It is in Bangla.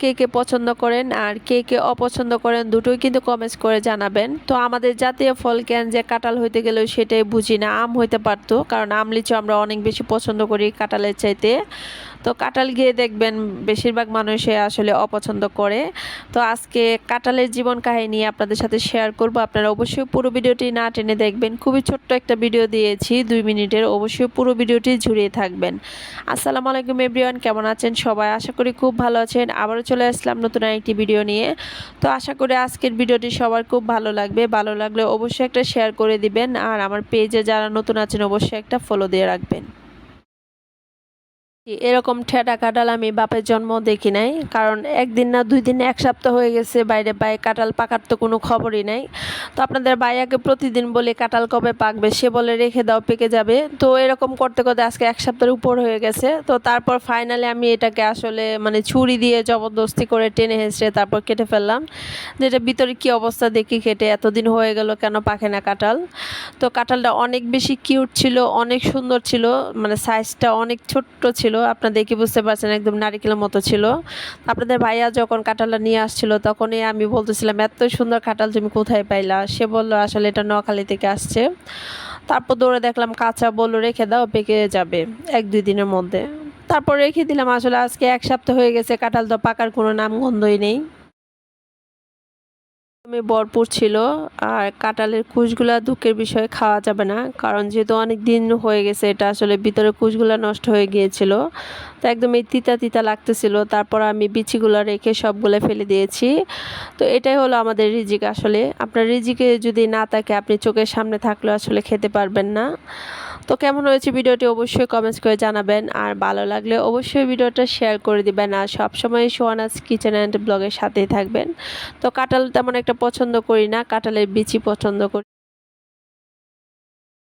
কে কে পছন্দ করেন আর কে কে অপছন্দ করেন দুটোই কিন্তু কমেন্টস করে জানাবেন। তো আমাদের জাতীয় ফল কেন যে কাঁঠাল হইতে গেলেও সেটাই বুঝি না। আম হইতে পারতো, কারণ আম লিচু আমরা অনেক বেশি পছন্দ করি কাঁঠালের চাইতে। তো কাঁঠাল গিয়ে দেখবেন বেশিরভাগ মানুষে আসলে অপছন্দ করে। তো আজকে কাঁঠালের জীবন কাহিনী আপনাদের সাথে শেয়ার করব। আপনারা অবশ্যই পুরো ভিডিওটি না টেনে দেখবেন। খুবই ছোট্ট একটা ভিডিও দিয়েছি 2 মিনিটের, অবশ্যই পুরো ভিডিওটি জুড়িয়ে থাকবেন। আসসালামু আলাইকুম এভরিওয়ান, কেমন আছেন সবাই? আশা করি খুব ভালো আছেন। আবারও চলে আসলাম নতুন একটি ভিডিও নিয়ে। তো আশা করি আজকের ভিডিওটি সবার খুব ভালো লাগবে। ভালো লাগলে অবশ্যই একটা শেয়ার করে দিবেন, আর আমার পেজে যারা নতুন আছেন অবশ্যই একটা ফলো দিয়ে রাখবেন। এরকম ঠেটা কাঁঠাল আমি বাপের জন্ম দেখি নাই, কারণ একদিন না 2 দিন 1 সপ্তাহ হয়ে গেছে বাইরে পায়ে কাঁঠাল পাকার তো কোনো খবরই নাই। তো আপনাদের ভাইয়াকে প্রতিদিন বলি কাঁঠাল কবে পাকবে, সে বলে রেখে দাও পেকে যাবে। তো এরকম করতে করতে আজকে 1 সপ্তাহের উপর হয়ে গেছে। তো তারপর ফাইনালি আমি এটাকে আসলে মানে ছুরি দিয়ে জবরদস্তি করে টেনে হেঁচড়ে তারপর কেটে ফেললাম, যেটা ভিতরে কি অবস্থা দেখি কেটে এতদিন হয়ে গেল কেন পাকে না কাঁঠাল। তো কাঁঠালটা অনেক বেশি কিউট ছিল, অনেক সুন্দর ছিল, মানে সাইজটা অনেক ছোট্ট ছিল। আপনারা দেখে বুঝতে পারছেন একদম নারিকেলের মতো ছিল। আপনাদের ভাইয়া যখন কাঁঠালটা নিয়ে আসছিল তখনই আমি বলতেছিলাম এত সুন্দর কাঁঠাল তুমি কোথায় পাইলা? সে বলল আসলে এটা নোয়াখালী থেকে আসছে। তারপর দৌড়ে দেখলাম কাঁচা, বলল রেখে দাও পেকে যাবে 1-2 দিনের মধ্যে। তারপর রেখে দিলাম। আসলে আজকে 1 সপ্তাহ হয়ে গেছে, কাঁঠাল তো পাকার কোনো নাম গন্ধই নেই। ভরপুর ছিল। আর কাঁঠালের কুশগুলা দুঃখের বিষয়ে খাওয়া যাবে না, কারণ যেহেতু অনেক দিন হয়ে গেছে এটা আসলে ভিতরে কুশগুলা নষ্ট হয়ে গিয়েছিল। তো একদম এই তিতা তিতা লাগতেছিল। তারপর আমি বিচিগুলো রেখে সবগুলো ফেলে দিয়েছি। তো এটাই হলো আমাদের রিজিক। আসলে আপনার রিজিকে যদি না থাকে, আপনি চোখের সামনে থাকলেও আসলে খেতে পারবেন না। তো কেমন হয়েছে ভিডিওটি অবশ্যই কমেন্টস করে জানাবেন, আর ভালো লাগলে অবশ্যই ভিডিওটা শেয়ার করে দিবেন, আর সবসময় সোহানাজ কিচেন অ্যান্ড ব্লগের সাথেই থাকবেন। তো কাঁঠাল তেমন একটা পছন্দ করি না, কাঁঠালের বিচি পছন্দ করি।